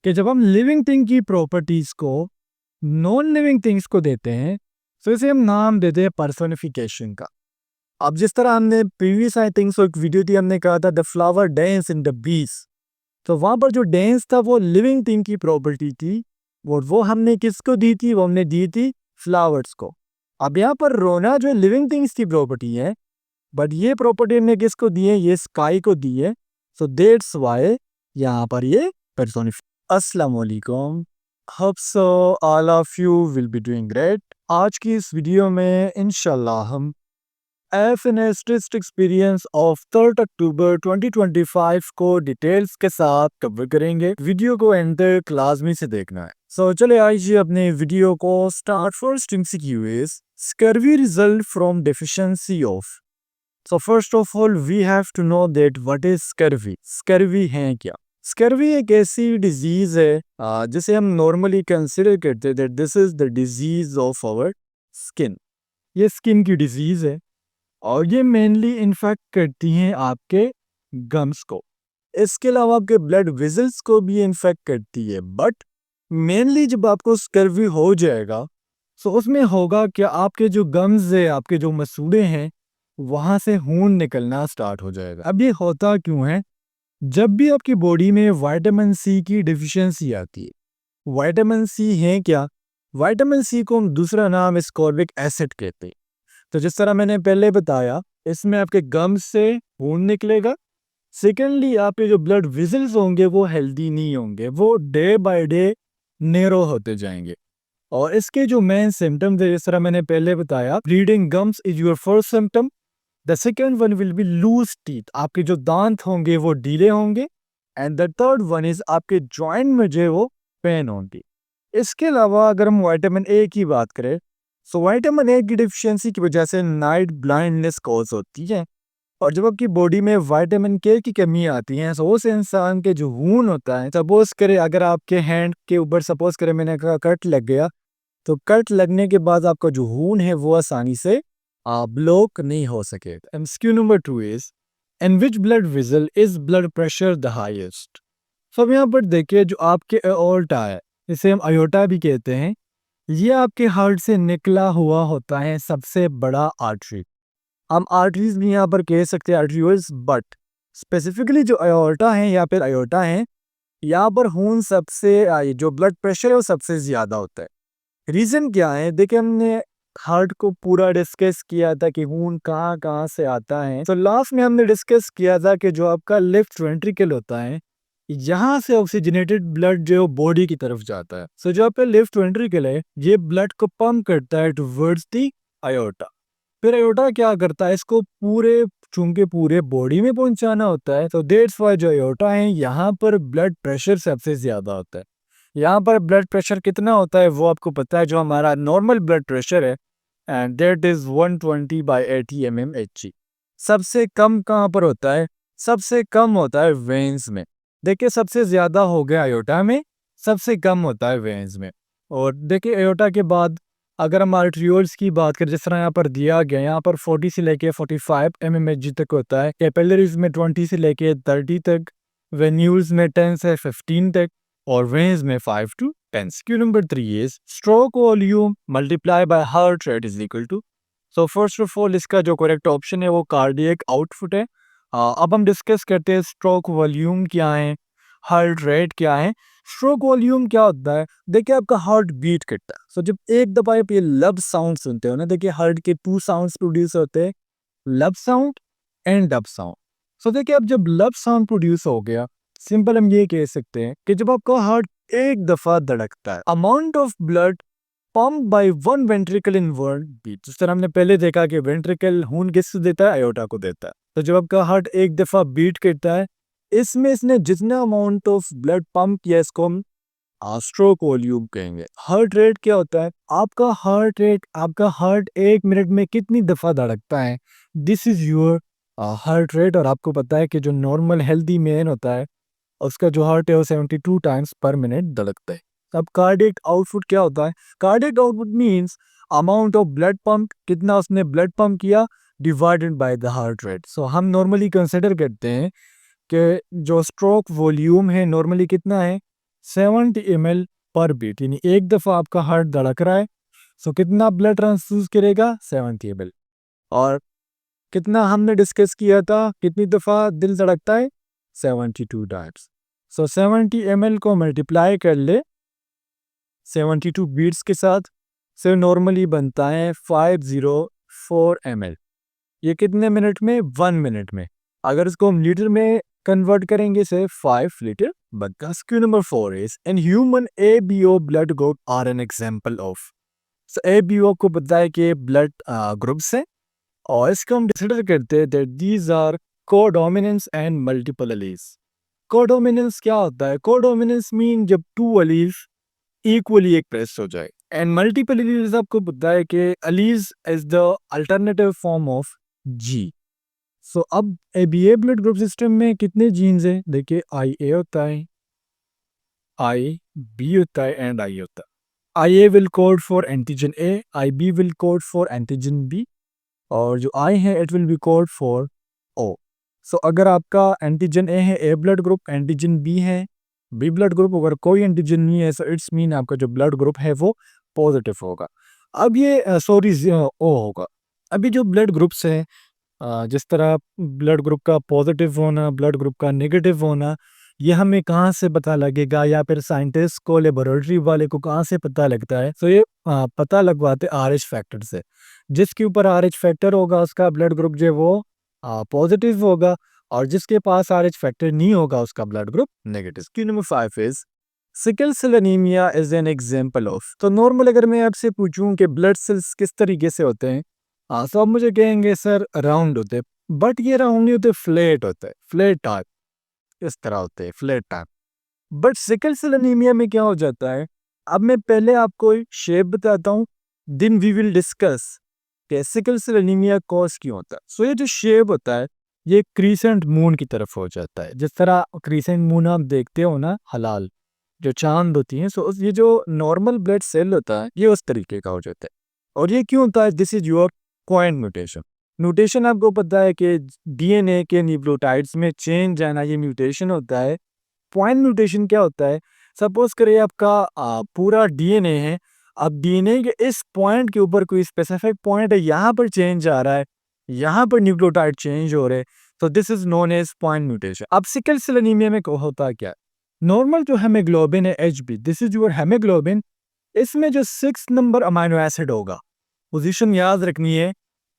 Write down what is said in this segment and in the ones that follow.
कि जब हम लिविंग थिंग की प्रॉपर्टीज को नॉन लिविंग थिंग्स को देते हैं तो इसे हम नाम देते हैं पर्सोनिफिकेशन का। अब जिस तरह हमने प्रीवियस आई थिंक सो एक वीडियो थी, हमने कहा था the flower dance in the bees, तो वहां पर जो डांस था वो लिविंग थिंग की प्रॉपर्टी थी और वो हमने किसको दी थी? वो हमने दी थी फ्लावर्स को। अब यहाँ पर रोना जो लिविंग थिंग्स की प्रॉपर्टी है, बट ये प्रॉपर्टी हमने किसको दी है? ये स्काई को दी है। सो दैट्स व्हाई यहाँ पर ये पर्सोनिफिकेशन। अस्सलाम वालेकुम, hope so all of you will be doing great. आज की इस वीडियो में इंशाल्लाह हम FNS टेस्ट एक्सपीरियंस ऑफ 3 अक्टूबर 2025 को डिटेल्स के साथ कवर करेंगे। वीडियो को एंड तक लाजमी से देखना है। सो चले आइए अपने वीडियो को start. First MCQ is scurvy result from deficiency of. So first of all, we have to know that what is scurvy. Scurvy है क्या? Scurvy एक ऐसी डिजीज है जिसे हम नॉर्मली कंसिडर करते हैं that this is the disease of our skin. ये स्किन की डिजीज है और ये मेनली इन्फेक्ट करती हैं आपके गम्स को। इसके अलावा आपके ब्लड वेसल्स को भी इन्फेक्ट करती है। बट मेनली जब आपको स्कर्वी हो जाएगा तो उसमें होगा कि आपके जो गम्स है, आपके जो मसूड़े हैं, वहां से खून निकलना स्टार्ट हो जाएगा। अब ये होता क्यों है? जब भी आपकी बॉडी में विटामिन सी की डिफिशियंसी आती है। विटामिन सी है क्या? विटामिन सी को हम दूसरा नाम एस्कॉर्बिक एसिड कहते हैं। तो जिस तरह मैंने पहले बताया, इसमें आपके गम्स से खून निकलेगा। सेकेंडली आपके जो ब्लड वेसल्स होंगे वो हेल्दी नहीं होंगे, वो डे बाय डे नैरो होते जाएंगे। और इसके जो मेन सिम्टम्स है, जिस तरह मैंने पहले बताया, bleeding gums is your first symptom. The second one will be loose teeth, आपके जो दांत होंगे वो ढीले होंगे। And the third one is आपके जॉइंट में जो है वो पेन होंगी। इसके अलावा अगर हम विटामिन ए की बात करें, सो विटामिन ए की डिफिशियंसी की वजह से नाइट ब्लाइंडनेस कॉज होती है। और जब आपकी बॉडी में विटामिन के की कमी आती है तो उस इंसान के जो खून होता है, सपोज करे अगर आपके हैंड के ऊपर सपोज करे मैंने कहा कट लग गया, तो कट लगने के बाद आपका जो खून है वो आसानी से ब्लॉक नहीं हो सके। MCQ number 2 is in which blood vessel is blood pressure the highest. तो अब यहाँ पर देखिए, जो आपके एओर्टा है, इसे हम अयोटा भी कहते हैं, ये आपके हार्ट से निकला हुआ होता है सबसे बड़ा आर्टरी। हम आर्टरीज भी यहाँ पर कह सकते हैं आर्टरीज, बट स्पेसिफिकली जो एओर्टा है या फिर अयोटा है, यहाँ पर खून सबसे जो ब्लड प्रेशर है वो सबसे ज्यादा होता है। रीजन क्या है? देखिए, हमने हार्ट को पूरा डिस्कस किया था कि खून कहाँ कहाँ से आता है। तो लास्ट में हमने डिस्कस किया था कि जो आपका लेफ्ट वेंट्रिकल होता है, यहाँ से ऑक्सीजनेटेड ब्लड जो बॉडी की तरफ जाता है। सो जो आपका लेफ्ट वेंट्रिकल है, ये ब्लड को पंप करता है टुवर्ड्स दी अयोटा। फिर अयोटा क्या करता है? इसको पूरे चूंकि पूरे बॉडी में पहुंचाना होता है, तो दैट्स व्हाई जो अयोटा है यहाँ पर ब्लड प्रेशर सबसे ज्यादा होता है। यहाँ पर ब्लड प्रेशर कितना होता है वो आपको पता है, जो हमारा नॉर्मल ब्लड प्रेशर है, एंड दैट इज 120/80 mmHg। सबसे कम कहाँ पर होता है? सबसे कम होता है वेन्स में। देखिए, सबसे ज्यादा हो गया अयोटा में, सबसे कम होता है वेन्स में। और देखिए, अयोटा के बाद अगर हम आर्टरियोल्स की बात करें, जिस तरह यहाँ पर दिया गया, यहाँ पर 40 से लेके 45 mmHg तक होता है। कैपिलरीज में 20 से लेके 30 तक, वेन्यूल्स में 10 से 15 तक, और वेन्स में 5 to 10। Q number 3 is stroke volume multiply by heart rate is equal to. So first of all इसका जो करेक्ट ऑप्शन है वो कार्डियक आउटपुट है। अब हम डिस्कस करते हैं स्ट्रोक वॉल्यूम क्या है, हार्ट रेट क्या है। स्ट्रोक वॉल्यूम क्या होता है? देखिए, आपका हार्ट बीट करता है। सो जब एक दफा आप ये लब साउंड सुनते हो ना, देखिए हार्ट के 2 साउंड्स प्रोड्यूस होते हैं, lub sound and dub sound. So देखिए, अब जब लब साउंड प्रोड्यूस हो गया, सिंपल हम ये कह सकते हैं कि जब आपका हार्ट एक दफा धड़कता है, amount of blood pump by one ventricle in one beat. जिस तरह हमने पहले देखा कि वेंट्रिकल खून किसको देता है? अयोटा को देता है। तो जब आपका हार्ट एक दफा बीट करता है, इसमें इसने जितना अमाउंट ऑफ ब्लड पंप किया, इसको हम स्ट्रोक वॉल्यूम कहेंगे। हार्ट रेट क्या होता है? आपका हार्ट रेट, आपका हार्ट एक मिनट में कितनी दफा धड़कता है, this is your heart rate. और आपको पता है कि जो नॉर्मल हेल्दी मैन होता है, उसका जो हार्ट है वो 72 टाइम्स पर मिनट धड़कता है। अब कार्डियक आउटपुट क्या होता है? Cardiac output means amount of blood pump, कितना उसने ब्लड पंप किया divided by the heart rate. So हम नॉर्मली कंसिडर करते हैं कि जो स्ट्रोक वॉल्यूम है नॉर्मली कितना है? 70 ml पर बीट, यानी एक दफ़ा आपका हार्ट धड़क रहा है, सो कितना ब्लड ट्रांसफ्यूज करेगा? 70 ml। और कितना हमने डिस्कस किया था, कितनी दफ़ा दिल धड़कता है? 72 टाइम्स। सो 70 ml को मल्टीप्लाई कर ले 72 बीट्स के साथ, से नॉर्मली बनता है 504 ml। ये कितने मिनट में? 1 मिनट में। अगर इसको हम लीटर में कन्वर्ट करेंगे से 5 लीटर बनता। Question number 4 is in human ABO blood group are an example of. ABO को बताया कि ब्लड ग्रुप्स हैं और इसको हम कंसीडर करते हैं that these are codominance and multiple alleles. Codominance क्या होता है? कोडोमिनेंस मीन जब 2 एलील्स इक्वली एक्सप्रेस हो जाए, एंड मल्टीपल एलील्स आपको पता है कि alleles is the alternative form of gene. So अब ABA ब्लड ग्रुप सिस्टम में कितने जीन्स हैं? देखिए IA होता है, IB होता है एंड I होता है। IA will code for antigen A, IB will code for antigen B, और जो I है it will B code for O। सो अगर आपका एंटीजन A है A blood group, antigen B है B ब्लड ग्रुप, अगर कोई एंटीजन नहीं है सो इट्स मीन आपका जो ब्लड ग्रुप है वो पॉजिटिव होगा। अब ये O होगा। अभी जो ब्लड ग्रुप्स हैं, जिस तरह ब्लड ग्रुप का पॉजिटिव होना, ब्लड ग्रुप का नेगेटिव होना, ये हमें कहाँ से पता लगेगा, या फिर साइंटिस्ट को, लेबोरेटरी वाले को कहाँ से पता लगता है? तो ये पता लगवाते RH फैक्टर से। जिसके ऊपर RH फैक्टर होगा उसका ब्लड ग्रुप जो है वो पॉजिटिव होगा, और जिसके पास RH फैक्टर नहीं होगा उसका blood group negative. Question number 5 is sickle cell anaemia is an example of. तो नॉर्मल अगर मैं आपसे पूछूं कि ब्लड सेल्स किस तरीके से होते हैं, तो आप मुझे कहेंगे सर राउंड होते हैं, बट ये राउंड नहीं होते, फ्लैट होते हैं, फ्लैट टाइप, इस तरह होते हैं, flat type. But sickle cell anaemia में क्या हो जाता है, अब मैं पहले आपको शेप बताता हूँ, देन वी विल डिस्कस कि सिकल सेल एनीमिया कॉज क्यों होता है। सो ये जो शेप होता है ये क्रीसेंट मून की तरफ हो जाता है, जिस तरह क्रीसेंट मून आप देखते हो ना, हलाल जो चांद होती है, सो ये जो नॉर्मल ब्लड सेल होता है ये उस तरीके का हो जाता है। और ये क्यों होता है? This is your point mutation. Mutation आपको पता है कि DNA के न्यूक्लियोटाइड्स में चेंज आना, ये म्यूटेशन होता है। पॉइंट म्यूटेशन क्या होता है? सपोज करिए आपका पूरा DNA है, अब DNA के इस पॉइंट के ऊपर कोई स्पेसिफिक पॉइंट है, यहाँ पर चेंज आ रहा है, यहाँ पर न्यूक्लियोटाइड चेंज हो रहे हैं, तो this is known as point mutation. अब सिकल सेल एनीमिया में होता क्या है? नॉर्मल जो हेमोग्लोबिन है HB, this is your haemoglobin, इसमें जो 6 नंबर अमाइनो एसिड होगा, पोजीशन याद रखनी है,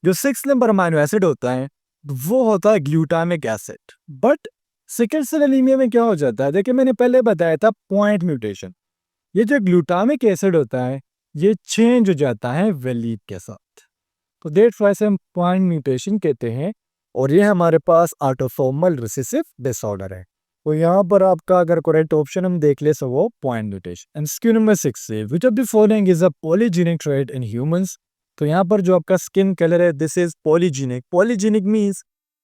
जो 6 नंबर अमाइनो एसिड होता है वो होता है glutamic acid. But sickle cell anaemia में क्या हो जाता है? देखिए मैंने पहले बताया था पॉइंट म्यूटेशन, ये जो ग्लूटामिक एसिड होता है ये चेंज हो जाता है वैलीड के साथ, तो दैट्स व्हाई से हम पॉइंट म्यूटेशन कहते हैं, और ये हमारे पास ऑटोसोमल रिसेसिव डिसऑर्डर है। तो यहाँ पर आपका अगर करेक्ट ऑप्शन हम देख ले सो वो point mutation. And question number 6 से which of the following is a polygenic trait in humans. तो यहाँ पर जो आपका स्किन कलर है this is polygenic. Polygenic means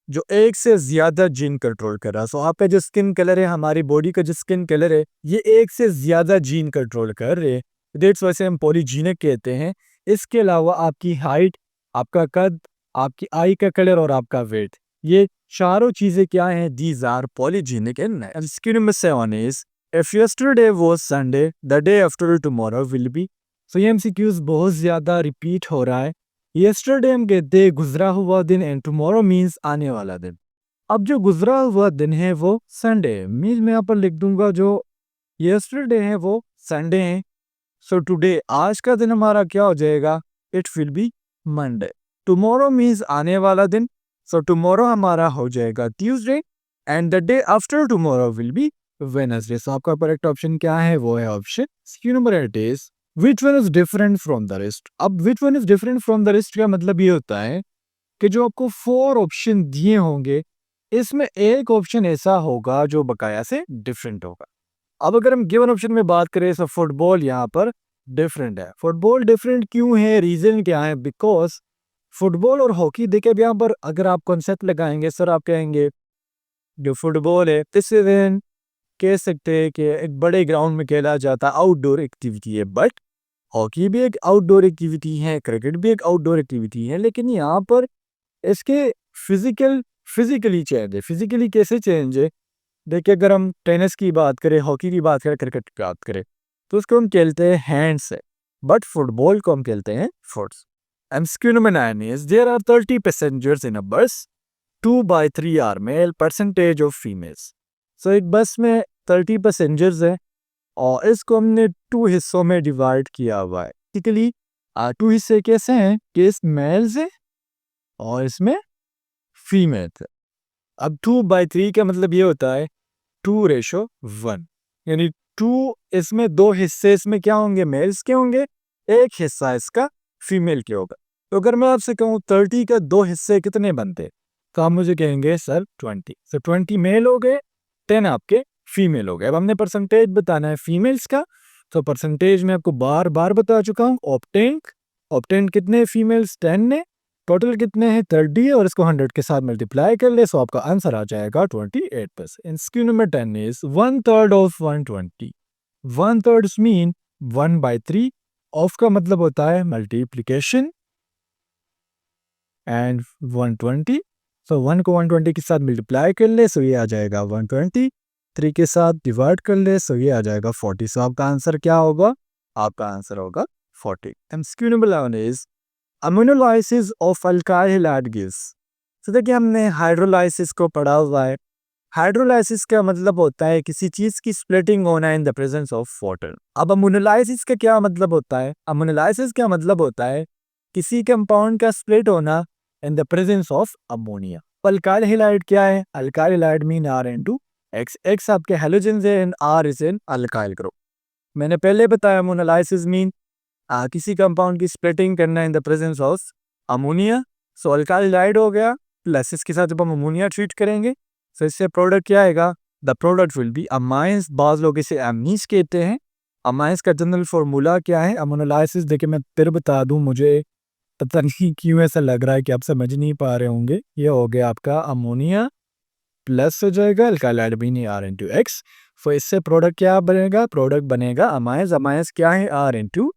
जो एक से ज्यादा जीन कंट्रोल कर रहा है। सो आपका जो स्किन कलर है, हमारी बॉडी का जो स्किन कलर है, ये एक से ज्यादा जीन कंट्रोल कर रहे हैं, दैट्स व्हाई से हम पॉलीजेनिक कहते हैं। इसके अलावा आपकी हाइट, आपका कद, आपकी आई का कलर और आपका वेट, ये चारों चीजें क्या हैं? These are polygenic in. Question number 7 is if yesterday was Sunday the day after tomorrow will be. So ये MCQs बहुत ज्यादा रिपीट हो रहा है। यस्टरडे हम कहते हैं गुजरा हुआ दिन, एंड टुमारो मीन्स आने वाला दिन। अब जो गुजरा हुआ दिन है वो संडे मीन्स मैं यहाँ पर लिख दूंगा जो यस्टरडे है वो संडे है। सो टुडे आज का दिन हमारा क्या हो जाएगा? It will be Monday. Tomorrow means आने वाला दिन, सो टुमारो हमारा हो जाएगा Tuesday, and the day after tomorrow will be Wednesday. So आपका करेक्ट ऑप्शन क्या है? वो है option Q number 8 is which one is different from the rest. अब which one is different from the rest का मतलब ये होता है कि जो आपको 4 ऑप्शन दिए होंगे इसमें एक ऑप्शन ऐसा होगा जो बकाया से डिफरेंट होगा। अब अगर हम गिवन ऑप्शन में बात करें तो फुटबॉल यहाँ पर डिफरेंट है। फुटबॉल डिफरेंट क्यों है? रीजन क्या है? बिकॉज फुटबॉल और हॉकी देखिए यहाँ पर अगर आप कॉन्सेप्ट लगाएंगे, सर आप कहेंगे जो फुटबॉल है दिस इज कह सकते हैं कि एक बड़े ग्राउंड में खेला जाता आउटडोर एक्टिविटी है, बट हॉकी भी एक आउटडोर एक्टिविटी है, क्रिकेट भी एक आउटडोर एक्टिविटी है, लेकिन यहाँ पर इसके फिजिकली चेंज है। फिजिकली कैसे चेंज है? देखिए अगर हम टेनिस की बात करें, हॉकी की बात करें, क्रिकेट की बात करें, तो उसको हम खेलते हैं हैंड से, बट फुटबॉल को हम खेलते हैं foot. MCQ number 9 is there are 30 passengers in a bus, 2/3 are male, percentage of females. So एक बस में 30 पैसेंजर्स हैं और इसको हमने 2 हिस्सों में डिवाइड किया हुआ है। बेसिकली 2 हिस्से कैसे हैं कि इस मेल्स है और इसमें फीमेल्स है। अब 2/3 का मतलब ये होता है 2:1, यानी 2 इसमें 2 हिस्से इसमें क्या होंगे, मेल्स के होंगे, एक हिस्सा इसका फीमेल के होगा। तो अगर मैं आपसे कहूँ 30 का 2 हिस्से कितने बनते, तो आप मुझे कहेंगे सर 20। तो 20 मेल हो गए, 10 आपके फीमेल हो गए। अब हमने परसेंटेज बताना है फीमेल्स का, तो परसेंटेज में आपको बार बार बता चुका हूँ। ऑप्टेंट कितने फीमेल्स, 10 ने, टोटल कितने हैं 30, और इसको 100 के साथ मल्टीप्लाई कर ले, सो आपका आंसर आ जाएगा 28%। Skew number 10 is 1/3 of 120। 1/3 mean 1/3, of का मतलब होता है मल्टीप्लीकेशन, एंड 120, सो 1 को 120 के साथ मल्टीप्लाई कर ले, सो ये आ जाएगा 120, 3 के साथ डिवाइड कर ले, सो ये आ जाएगा 40। सो आपका आंसर क्या होगा, आपका आंसर होगा 40। MCQ number 11 is ammonolysis of alkyl halide gives. तो देखिए हमने हाइड्रोलाइसिस को पढ़ा हुआ है। हाइड्रोलाइसिस का मतलब होता है किसी चीज की स्प्लिटिंग होना in the presence of water. अब अमोनोलाइसिस का क्या मतलब होता है, अमोनोलाइसिस का मतलब होता है किसी कंपाउंड का स्प्लिट होना in the presence of ammonia. Alkyl halide क्या है, alkyl halide mean R(X). X आपके हैलोजेंस है and R is an alkyl group. मैंने पहले बताया अमोनोलाइसिस मीन किसी कंपाउंड की स्प्लिटिंग करना in the presence of ammonia. So alkyl halide हो गया, प्लस इसके साथ जब हम अमोनिया ट्रीट करेंगे तो इससे प्रोडक्ट क्या आएगा, the product will be amines. बाज लोग इसे एमनीस कहते हैं। अमाइंस का जनरल फार्मूला क्या है अमोनोलाइसिस, देखिए मैं फिर बता दूं, मुझे पता नहीं क्यों ऐसा लग रहा है कि आप समझ नहीं पा रहे होंगे। ये हो गया आपका अमोनिया प्लस हो जाएगा अल्काइल हैलाइड मीन R(X). तो इससे प्रोडक्ट क्या बनेगा, प्रोडक्ट बनेगा अमाइंस। अमाइंस क्या है, R(NH).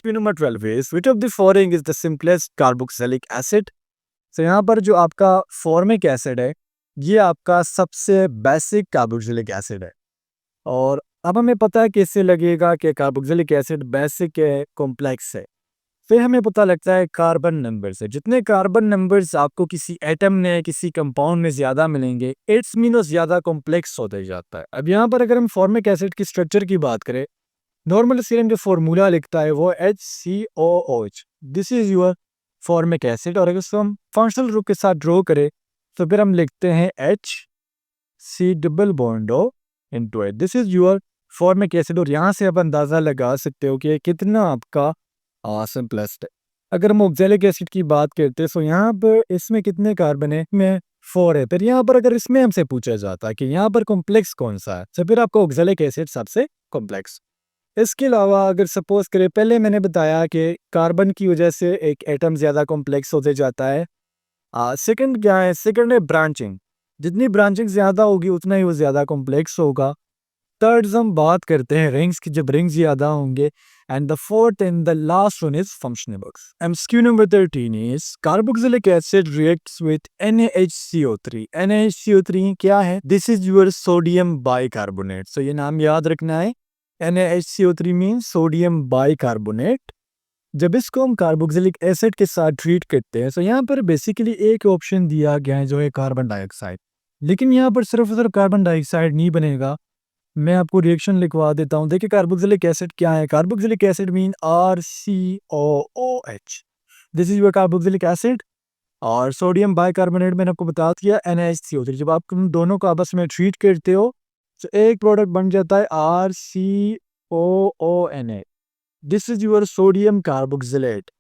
Number 12 is which of the following is the simplest carboxylic acid। तो यहाँ पर जो आपका फॉर्मिक एसिड है ये आपका सबसे बेसिक कार्बोक्सिलिक एसिड है। और अब हमें पता है कैसे लगेगा कि कार्बोक्सिलिक एसिड बेसिक है, कॉम्प्लेक्स है। फिर हमें पता लगता है कार्बन नंबर से। जितने कार्बन नंबर्स आपको किसी एटम में, किसी कंपाउंड में ज़्यादा मिलेंगे, इट्स मीन ज़्यादा कॉम्प्लेक्स होता जाता है। अब यहाँ पर अगर हम फॉर्मिक एसिड की स्ट्रक्चर की बात करें, नॉर्मल सीरम जो फॉर्मूला लिखता है वो HCOOH, this is your formic acid. और अगर इसको हम फंक्शनल ग्रुप के साथ ड्रॉ करें तो फिर हम लिखते हैं HC double bond O into H, this is your formic acid. और यहाँ से आप अंदाज़ा लगा सकते हो कि कितना आपका सिंपलेस्ट है। अगर हम ऑक्सैलिक एसिड की बात करते हैं तो यहाँ पर इसमें कितने कार्बन है, में 4 है। फिर यहाँ पर अगर इसमें हमसे पूछा जाता है कि यहाँ पर कॉम्प्लेक्स कौन सा है, तो फिर आपको ऑक्सैलिक एसिड सबसे कॉम्प्लेक्स। इसके अलावा अगर सपोज करें, पहले मैंने बताया कि कार्बन की वजह से एक एटम ज़्यादा कॉम्प्लेक्स होते जाता है। सेकंड क्या है, सेकंड है ब्रांचिंग। जितनी ब्रांचिंग ज़्यादा होगी उतना ही वो ज़्यादा कॉम्प्लेक्स होगा। थर्ड हम बात करते हैं रिंग्स की, जब रिंग्स ज़्यादा होंगे। And the fourth and the last one is functionables. MCQ number 13 is carboxylic acid reacts with NaHCO3। NaHCO3 क्या है, this is your sodium bicarbonate. So ये नाम याद रखना है, NaHCO3 मीन सोडियम बाइकार्बोनेट। जब इसको हम कार्बोक्सिलिक एसिड के साथ ट्रीट करते हैं तो यहाँ पर बेसिकली एक ऑप्शन दिया गया है जो है कार्बन डाइऑक्साइड। लेकिन यहाँ पर सिर्फ और सिर्फ कार्बन डाइऑक्साइड नहीं बनेगा, मैं आपको रिएक्शन लिखवा देता हूँ। देखिए कार्बोक्सिलिक एसिड क्या है, carboxylic acid mean RCOOH, this is your carboxylic acid. और सोडियम बाइकार्बोनेट मैंने आपको बता दिया NaHCO3। जब आप उन दोनों को आपस में ट्रीट करते हो तो एक प्रोडक्ट बन जाता है RCOONA, this is your sodium carboxylate.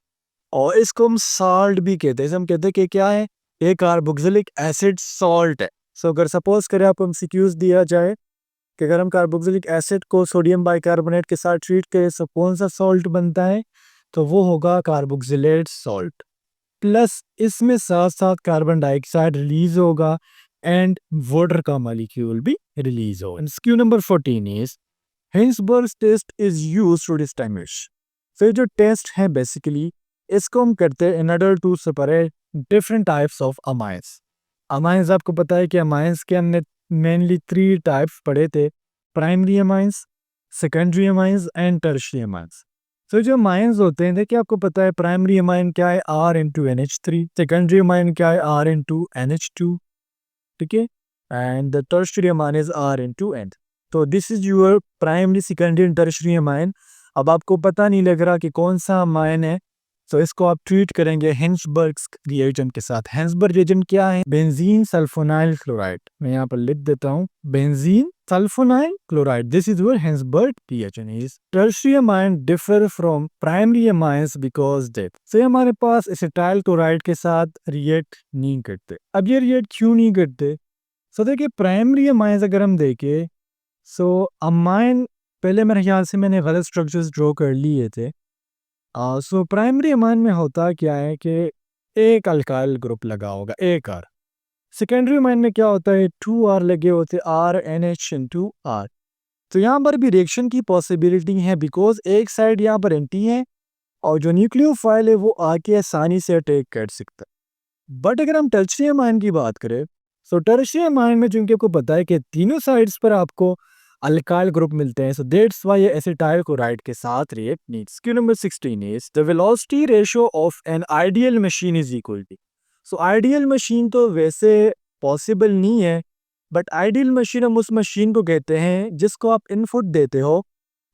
और इसको हम साल्ट भी कहते हैं। हम कहते हैं कि क्या है, ये कार्बोक्सिलिक एसिड सॉल्ट है। सो अगर सपोज करें आपको MCQs दिया जाए कि अगर हम कार्बोक्सिलिक एसिड को सोडियम बाइकार्बोनेट के साथ ट्रीट करें तो कौन सा सॉल्ट बनता है, तो वो होगा कार्बोक्सिलेट सॉल्ट। प्लस इसमें साथ साथ कार्बन डाइऑक्साइड रिलीज होगा एंड वाटर का मॉलिक्यूल भी रिलीज होगा। MCQ number 14 is Hinsberg test is used to distinguish. फिर जो टेस्ट है बेसिकली इसको हम करते हैं in order to separate different types of amines. Amines आपको पता है कि अमाइंस के हमने मेनली 3 टाइप्स पढ़े थे, primary amines, secondary amines and tertiary amines. तो जो अमाइंस होते हैं, देखिए आपको पता है प्राइमरी अमाइन क्या है, R into NH3, secondary amine क्या है, R into NH2, ठीक है, and the tertiary amine is R into N। तो this is your primary, secondary and tertiary amine. अब आपको पता नहीं लग रहा कि कौन सा अमाइन है, तो इसको आप ट्रीट करेंगे हिंसबर्ग्स रिएजेंट के साथ। हिंसबर्ग रिएजेंट क्या है, बेंजीन सल्फोनाइल क्लोराइड। मैं यहाँ पर लिख देता हूँ, benzene sulfonyl chloride, this is your Hinsberg reagent. Is tertiary amine differ from primary amines because that से हमारे पास एसिटाइल क्लोराइड के साथ रिएक्ट नहीं करते। अब ये रिएक्ट क्यों नहीं करते, सो देखिए प्राइमरी अमाइंस अगर हम देखें, सो अमाइन पहले मेरे ख्याल से मैंने गलत स्ट्रक्चर्स ड्रॉ कर लिए थे। सो प्राइमरी अमाइन में होता क्या है कि एक अल्काइल ग्रुप लगा होगा, एक R। सेकेंडरी अमाइन में क्या होता है, 2 R लगे होते, RNH into R। तो यहाँ पर भी रिएक्शन की पॉसिबिलिटी है बिकॉज एक साइड यहाँ पर एंटी है और जो न्यूक्लियोफाइल है वो आके आसानी से अटैक कर सकता है। बट अगर हम टर्शियरी अमाइन की बात करें, सो टर्शियरी अमाइन में चूंकि आपको पता है कि तीनों साइड्स पर आपको अल्काइल ग्रुप मिलते हैं, सो दैट्स व्हाई ये एसिटाइल क्लोराइड के साथ react needs. Q number 16 is the velocity ratio of an ideal machine is equal to. So ideal machine तो वैसे पॉसिबल नहीं है, बट आइडियल मशीन हम उस मशीन को कहते हैं जिसको आप इनपुट देते हो,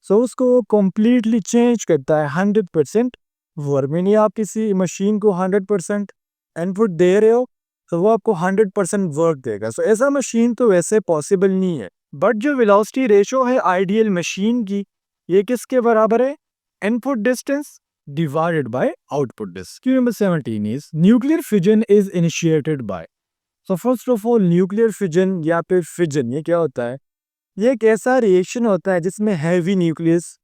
सो उसको कम्प्लीटली चेंज करता है 100%। वर्क में नहीं, आप किसी मशीन को 100% इनपुट दे रहे हो तो वो आपको 100% वर्क देगा। सो ऐसा मशीन तो वैसे पॉसिबल नहीं है। बट जो वेलोसिटी रेशो है आइडियल मशीन की, ये किसके बराबर है, input distance divided by output distance. Q number 17 is nuclear fission is initiated by. So first of all nuclear fission या फिर फिजन ये क्या होता है, ये एक ऐसा रिएक्शन होता है जिसमें हैवी न्यूक्लियस,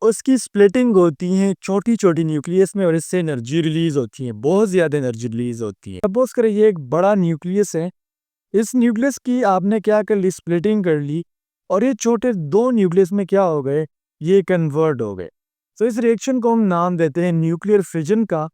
उसकी स्प्लिटिंग होती है छोटी छोटी न्यूक्लियस में और इससे एनर्जी रिलीज होती है, बहुत ज़्यादा एनर्जी रिलीज होती है। सपोज करें ये एक बड़ा न्यूक्लियस है, इस न्यूक्लियस की आपने क्या कर ली, स्प्लिटिंग कर ली, और ये छोटे 2 न्यूक्लियस में क्या हो गए, ये कन्वर्ट हो गए। तो इस रिएक्शन को हम नाम देते हैं न्यूक्लियर फिजन का,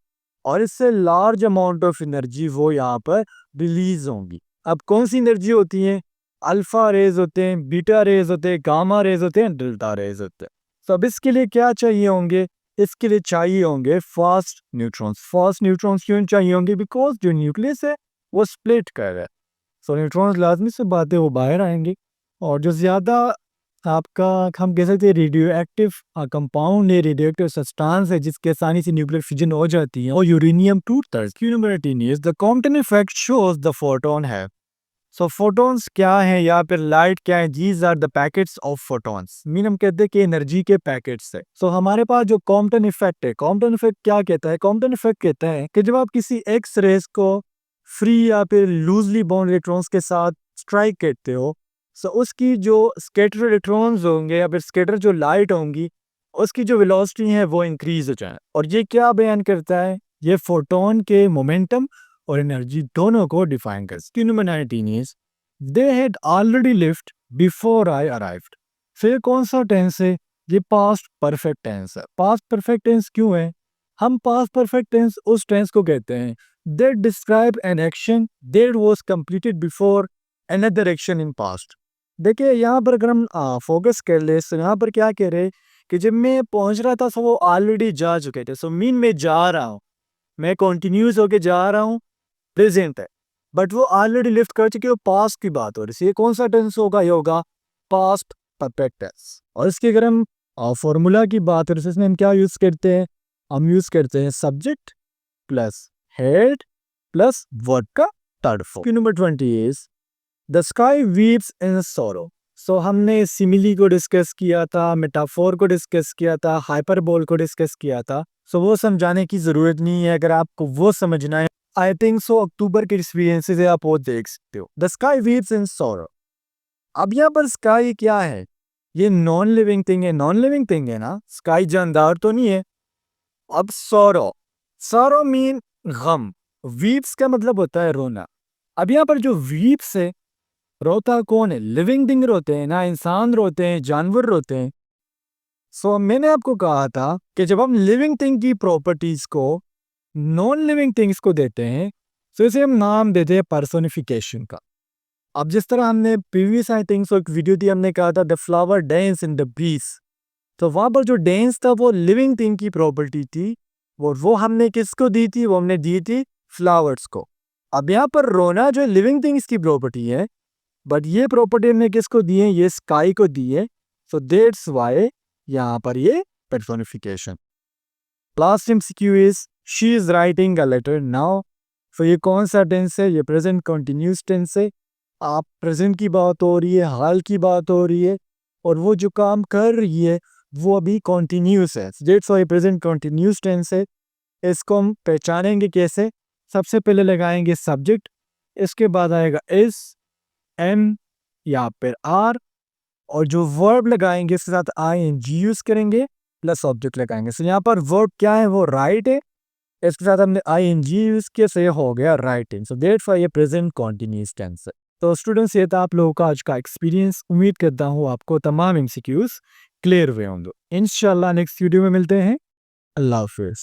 और इससे लार्ज अमाउंट ऑफ एनर्जी वो यहाँ पर रिलीज होंगी। अब कौन सी एनर्जी होती है, अल्फा रेज होते हैं, बीटा रेज होते हैं, गामा रेज होते हैं, डेल्टा रेज होते हैं। तो अब इसके लिए क्या चाहिए होंगे, इसके लिए चाहिए होंगे फास्ट न्यूट्रॉन्स। फास्ट न्यूट्रॉन्स क्यों चाहिए होंगे, बिकॉज जो न्यूक्लियस है वो स्प्लिट कर रहा है, सो न्यूट्रॉन्स लाजमी से बात है वो बाहर आएंगे। और जो ज़्यादा आपका हम कह सकते हैं रेडियो एक्टिव कंपाउंड है, रेडियो एक्टिव सब्सटेंस है जिसके आसानी से न्यूक्लियर फिजन हो जाती है, और यूरेनियम टूटता है। Q number 18 is the Compton effect shows the photon है। सो फोटोन्स क्या है या फिर लाइट क्या है, these are the packets of photons, mean हम कहते हैं कि एनर्जी के पैकेट्स है। सो हमारे पास जो कॉम्पटन इफेक्ट है, कॉम्पटन इफेक्ट क्या कहता है, कॉम्पटन इफेक्ट कहता है कि जब आप किसी एक्स रेस को फ्री या फिर लूजली बाउंड इलेक्ट्रॉन्स के साथ स्ट्राइक करते हो, सो उसकी जो स्कैटर इलेक्ट्रॉन्स होंगे या फिर स्कैटर जो लाइट होंगी, उसकी जो वेलोसिटी है वो इंक्रीज हो जाए। और ये क्या बयान करता है, ये फोटोन के मोमेंटम और एनर्जी दोनों को डिफाइन कर। Q number 19 is they had already lift before I arrived. फिर कौन सा टेंस है, ये पास्ट परफेक्ट टेंस है। पास्ट परफेक्ट टेंस क्यों है, हम पास्ट परफेक्ट टेंस उस टेंस को कहते हैं that describe an action that was completed before another action in past। देखिए यहाँ पर अगर हम फोकस कर ले, तो यहाँ पर क्या कह रहे कि जब मैं पहुंच रहा था, सो वो ऑलरेडी जा चुके थे। सो मीन मैं जा रहा हूँ, मैं कंटिन्यूस होके जा रहा हूँ, प्रेजेंट है, बट वो ऑलरेडी लिफ्ट कर चुके हो, पास्ट की बात हो रही है। ये कौन सा टेंस होगा, ये होगा पास्ट परफेक्ट टेंस। और इसके अगर हम फॉर्मूला की बात करें, इसमें हम क्या यूज करते हैं, हम यूज करते हैं subject plus head plus word का third form. Number 20 is the sky weeps in sorrow. So हमने सिमिली को डिस्कस किया था, मेटाफोर को डिस्कस किया था, हाइपरबोल को डिस्कस किया था। सो वो समझाने की जरूरत नहीं है, अगर आपको वो समझना है, आई थिंक सो अक्टूबर के एक्सपीरियंसेस है, आप वो देख सकते हो। The sky weeps in sorrow. अब यहाँ पर स्काई क्या है, ये नॉन लिविंग थिंग है, नॉन लिविंग थिंग है ना, स्काई जानदार तो नहीं है। अब सॉरो, सॉरो मीन गम, वीप्स का मतलब होता है रोना। अब यहाँ पर जो वीप्स है, रोता कौन है, लिविंग थिंग रोते हैं ना, इंसान रोते हैं, जानवर रोते हैं। सो मैंने आपको कहा था कि जब हम लिविंग थिंग की प्रॉपर्टीज को नॉन लिविंग थिंग्स को देते हैं, तो इसे हम नाम देते हैं पर्सोनिफिकेशन का। अब जिस तरह हमने प्रीवियस आई थिंक सो एक वीडियो थी, हमने कहा था the flower dance in the breeze, तो वहाँ पर जो डांस था वो लिविंग थिंग की प्रॉपर्टी थी, वो हमने किसको दी थी? वो हमने दी थी फ्लावर्स को। अब यहाँ पर रोना जो लिविंग थिंग्स की प्रॉपर्टी है, बट ये प्रॉपर्टी हमने किसको दी है? ये स्काई को दी है। सो दैट्स वाई यहाँ पर ये personification. Last MCQ is she is writing a letter now. तो ये कौन सा टेंस है? ये प्रेजेंट कंटिन्यूस टेंस है। आप प्रेजेंट की बात हो रही है, हाल की बात हो रही है, और वो जो काम कर रही है वो अभी कंटिन्यूस है। That's why present continuous tense है। इसको हम पहचानेंगे कैसे? सबसे पहले लगाएंगे सब्जेक्ट, इसके बाद आएगा इज, एम या फिर आर, और जो वर्ब लगाएंगे इसके साथ आईएनजी यूज करेंगे प्लस ऑब्जेक्ट लगाएंगे। सो यहाँ पर वर्ब क्या है? वो राइट है, इसके साथ हमने आईएनजी यूज किया, सो ये हो गया राइटिंग। सो दैट्स व्हाई ये प्रेजेंट कंटीन्यूअस टेंस है। तो स्टूडेंट्स, ये था आप लोगों का आज का एक्सपीरियंस। उम्मीद करता हूँ आपको तमाम एमसीक्यूज क्लियर हुए होंगे। इंशाल्लाह नेक्स्ट वीडियो में मिलते हैं। अल्लाह हाफिज।